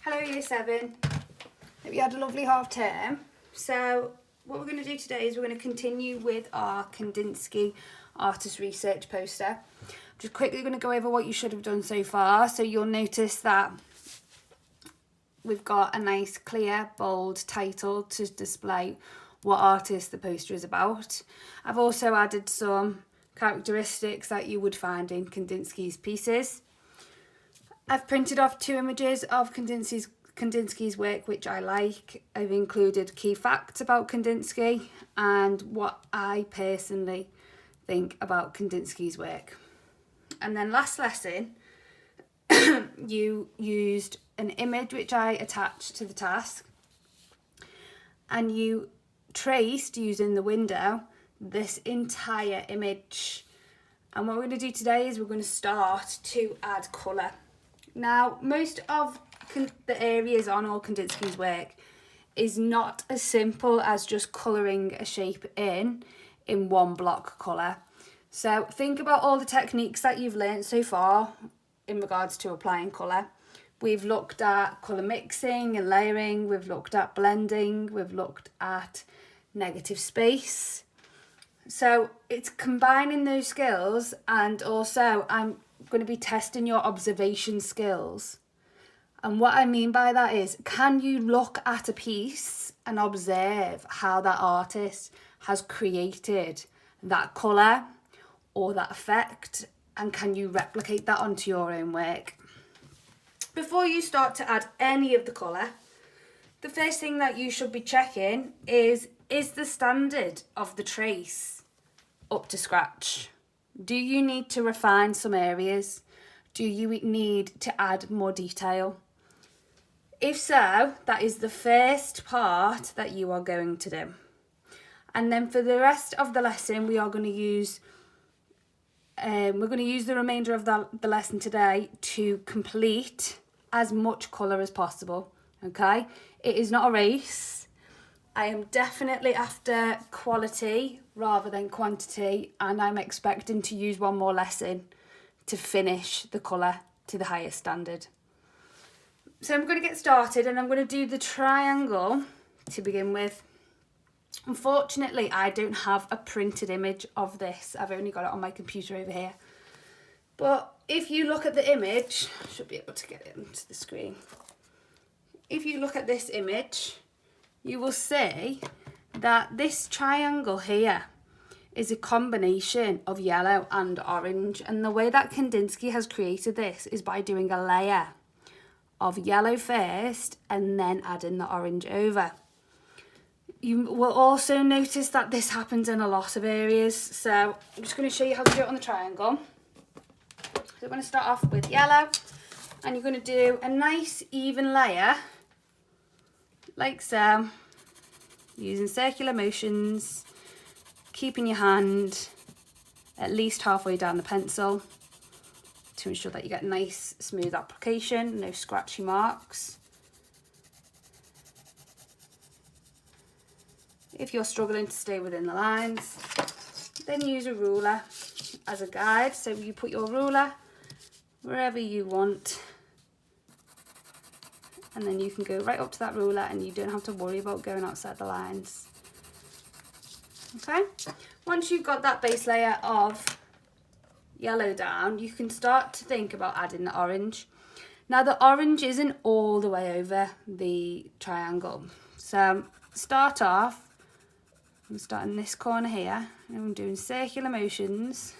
Hello Year 7. Hope you had a lovely half term. So what we're going to do today is we're going to continue with our Kandinsky artist research poster. Just quickly going to go over what you should have done so far. So you'll notice that we've got a nice clear bold title to display what artist the poster is about. I've also added some characteristics that you would find in Kandinsky's pieces. I've printed off 2 images of Kandinsky's work which I like. I've included key facts about Kandinsky and what I personally think about Kandinsky's work. And then last lesson, you used an image which I attached to the task, and you traced, using the window, this entire image. And what we're going to do today is we're going to start to add colour. Now, most of the areas on all Kandinsky's work is not as simple as just colouring a shape in one block colour. So think about all the techniques that you've learnt so far in regards to applying colour. We've looked at colour mixing and layering, we've looked at blending, we've looked at negative space. So it's combining those skills, and also I'm going to be testing your observation skills. And what I mean by that is, can you look at a piece and observe how that artist has created that colour or that effect, and can you replicate that onto your own work? Before you start to add any of the colour, the first thing that you should be checking is the standard of the trace up to scratch? Do you need to refine some areas? Do you need to add more detail? If so, that is the first part that you are going to do. And then for the rest of the lesson, we are going to use the remainder of the lesson today to complete as much colour as possible. Okay? It is not a race. I am definitely after quality rather than quantity, and I'm expecting to use one more lesson to finish the colour to the highest standard. So I'm going to get started, and I'm going to do the triangle to begin with. Unfortunately, I don't have a printed image of this. I've only got it on my computer over here. But if you look at the image, I should be able to get it onto the screen. If you look at this image, you will see that this triangle here is a combination of yellow and orange. And the way that Kandinsky has created this is by doing a layer of yellow first and then adding the orange over. You will also notice that this happens in a lot of areas. So I'm just going to show you how to do it on the triangle. So we're going to start off with yellow, and you're going to do a nice even layer like so, using circular motions, keeping your hand at least halfway down the pencil to ensure that you get nice smooth application, no scratchy marks. If you're struggling to stay within the lines, then use a ruler as a guide. So you put your ruler wherever you want, and then you can go right up to that ruler and you don't have to worry about going outside the lines. Okay, once you've got that base layer of yellow down, you can start to think about adding the orange. Now the orange isn't all the way over the triangle, so start off, I'm starting this corner here, and I'm doing circular motions.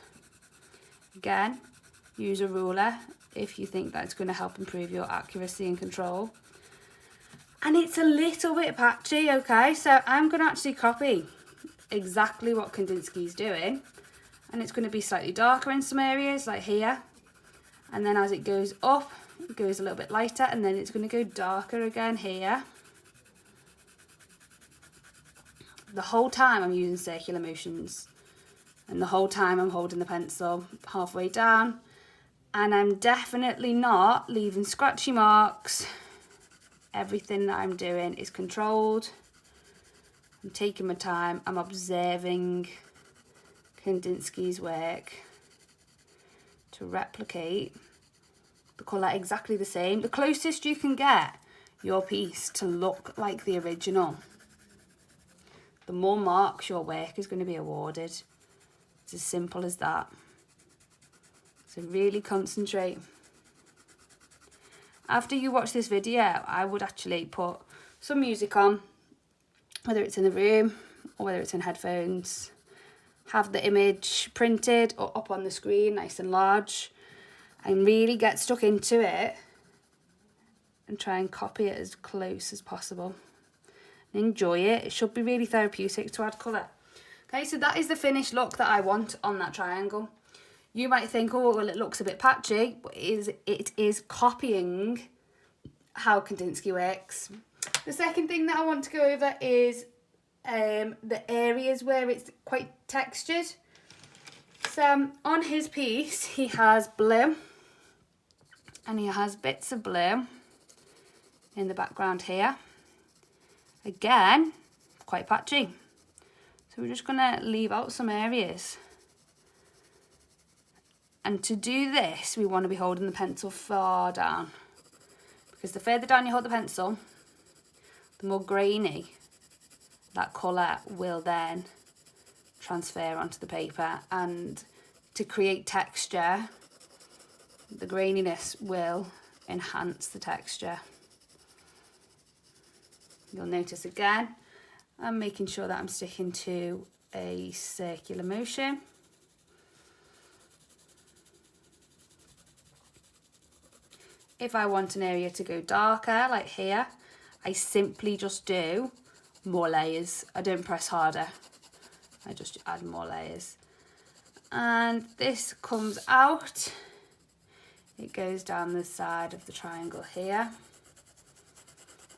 Again, use a ruler if you think that's going to help improve your accuracy and control. And it's a little bit patchy, okay, so I'm going to actually copy exactly what Kandinsky's doing, and it's going to be slightly darker in some areas like here, and then as it goes up it goes a little bit lighter, and then it's going to go darker again here. The whole time I'm using circular motions, and the whole time I'm holding the pencil halfway down, and I'm definitely not leaving scratchy marks. Everything that I'm doing is controlled. I'm taking my time, I'm observing Kandinsky's work to replicate the colour exactly the same. The closest you can get your piece to look like the original, the more marks your work is going to be awarded. It's as simple as that. So really concentrate. After you watch this video, I would actually put some music on, whether it's in the room or whether it's in headphones. Have the image printed or up on the screen nice and large, and really get stuck into it and try and copy it as close as possible. And enjoy it. It should be really therapeutic to add colour. Okay, so that is the finished look that I want on that triangle. You might think, oh, well, it looks a bit patchy, but it is copying how Kandinsky works. The second thing that I want to go over is the areas where it's quite textured. So on his piece, he has blue, and he has bits of blue in the background here. Again, quite patchy. So we're just gonna leave out some areas. And to do this, we want to be holding the pencil far down, because the further down you hold the pencil, the more grainy that colour will then transfer onto the paper. And to create texture, the graininess will enhance the texture. You'll notice again, I'm making sure that I'm sticking to a circular motion. If I want an area to go darker, like here, I simply just do more layers. I don't press harder. I just add more layers. And this comes out. It goes down the side of the triangle here.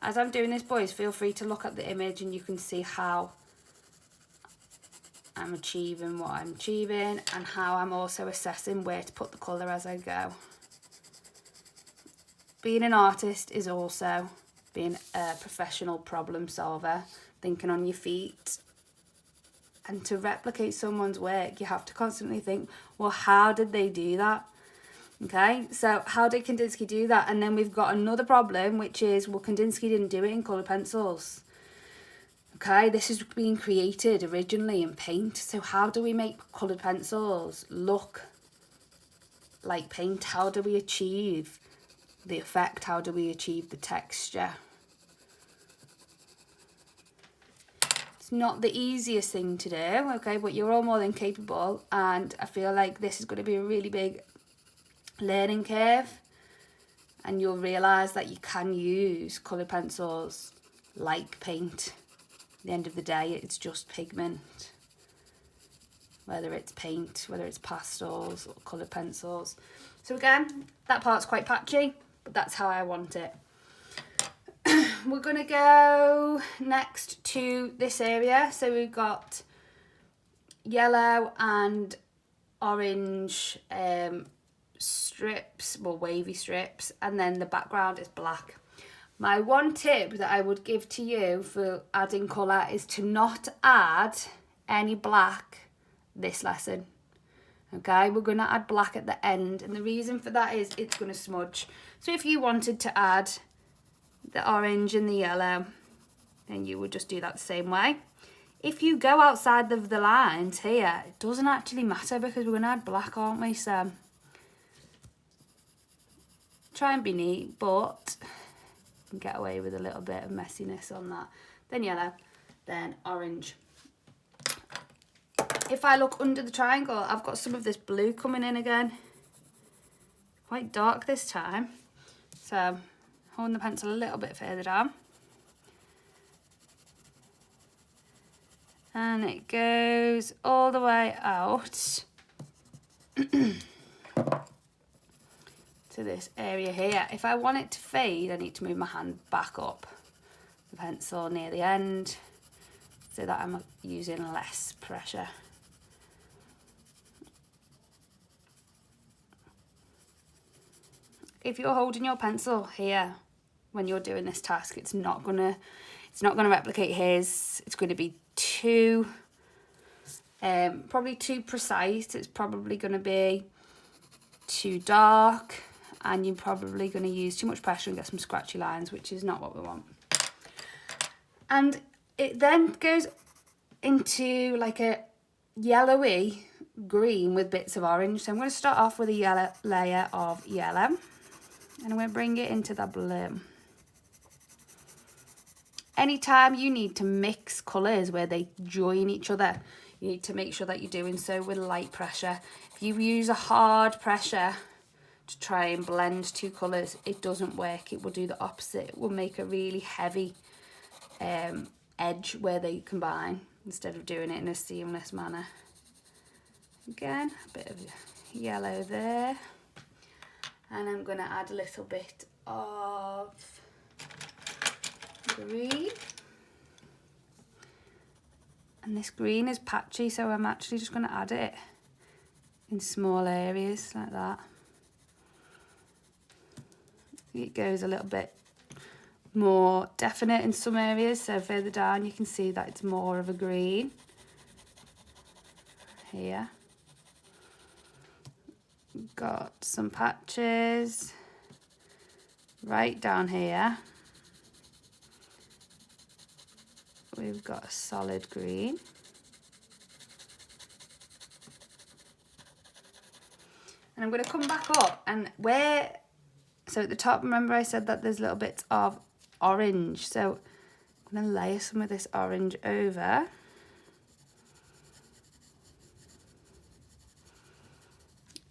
As I'm doing this, boys, feel free to look at the image and you can see how I'm achieving what I'm achieving and how I'm also assessing where to put the colour as I go. Being an artist is also being a professional problem solver, thinking on your feet. And to replicate someone's work, you have to constantly think, well, how did they do that? Okay, so how did Kandinsky do that? And then we've got another problem, which is, well, Kandinsky didn't do it in coloured pencils. Okay, this is being created originally in paint. So how do we make coloured pencils look like paint? How do we achieve the effect? How do we achieve the texture? It's not the easiest thing to do, okay, but you're all more than capable, and I feel like this is going to be a really big learning curve, and you'll realise that you can use coloured pencils like paint. At the end of the day, it's just pigment, whether it's paint, whether it's pastels or coloured pencils. So again, that part's quite patchy, but that's how I want it. We're going to go next to this area. So we've got yellow and orange strips, well, wavy strips, and then the background is black. My one tip that I would give to you for adding colour is to not add any black this lesson. Okay, we're going to add black at the end, and the reason for that is it's going to smudge. So if you wanted to add the orange and the yellow, then you would just do that the same way. If you go outside of the lines here, it doesn't actually matter because we're going to add black, aren't we? So try and be neat, but you can get away with a little bit of messiness on that. Then yellow, then orange. If I look under the triangle, I've got some of this blue coming in again. Quite dark this time. So holding the pencil a little bit further down. And it goes all the way out to this area here. If I want it to fade, I need to move my hand back up the pencil near the end so that I'm using less pressure. If you're holding your pencil here when you're doing this task, it's not gonna replicate his. It's going to be too probably too precise. It's probably going to be too dark, and you're probably going to use too much pressure and get some scratchy lines, which is not what we want. And it then goes into like a yellowy green with bits of orange. So I'm going to start off with a yellow layer of yellow, and I'm going to bring it into the blue. Anytime you need to mix colours where they join each other, you need to make sure that you're doing so with light pressure. If you use a hard pressure to try and blend two colours, it doesn't work. It will do the opposite. It will make a really heavy edge where they combine instead of doing it in a seamless manner. Again, a bit of yellow there, and I'm going to add a little bit of green, and this green is patchy, so I'm actually just going to add it in small areas like that. It goes a little bit more definite in some areas, so further down you can see that it's more of a green here. Got some patches right down here. We've got a solid green. And I'm going to come back up, and so at the top, remember I said that there's little bits of orange. So I'm going to layer some of this orange over.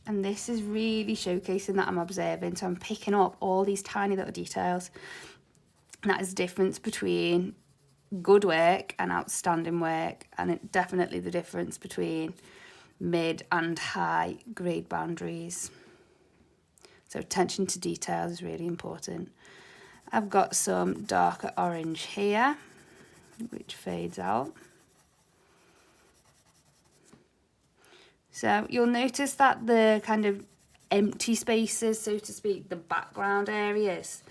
And this is really showcasing that I'm observing. So I'm picking up all these tiny little details. And that is the difference between good work and outstanding work, and definitely the difference between mid and high grade boundaries. So attention to detail is really important. I've got some darker orange here, which fades out. So you'll notice that the kind of empty spaces, so to speak, the background areas,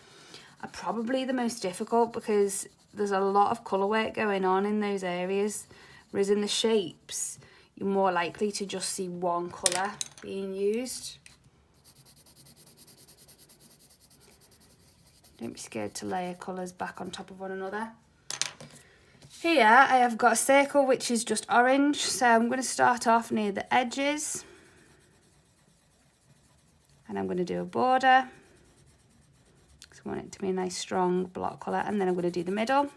are probably the most difficult because there's a lot of colour work going on in those areas, whereas in the shapes, you're more likely to just see one colour being used. Don't be scared to layer colours back on top of one another. Here I have got a circle which is just orange, so I'm going to start off near the edges, and I'm going to do a border. I want it to be a nice strong block colour, and then I'm going to do the middle,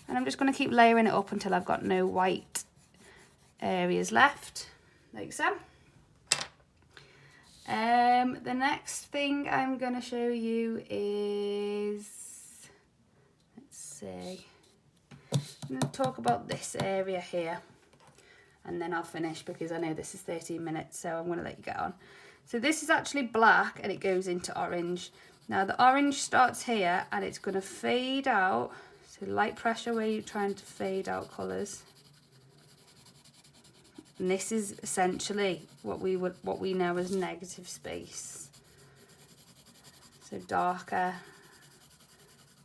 and I'm just going to keep layering it up until I've got no white areas left, like so. The next thing I'm going to show you is, let's see, I'm going to talk about this area here, and then I'll finish because I know this is 13 minutes, so I'm going to let you get on. So this is actually black and it goes into orange. Now the orange starts here and it's going to fade out, so light pressure where you're trying to fade out colours. And this is essentially what we know as negative space. So darker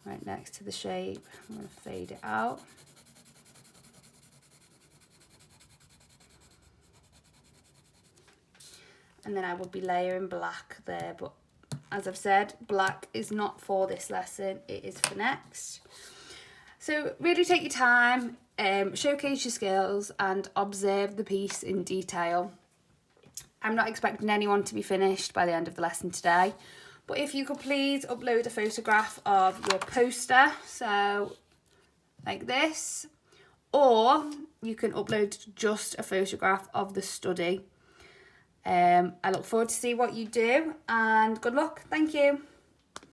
right next to the shape. I'm going to fade it out. And then I will be layering black there, but as I've said, black is not for this lesson, it is for next. So really take your time, showcase your skills and observe the piece in detail. I'm not expecting anyone to be finished by the end of the lesson today, but if you could please upload a photograph of your poster, so like this, or you can upload just a photograph of the study. I look forward to see what you do, and good luck. Thank you.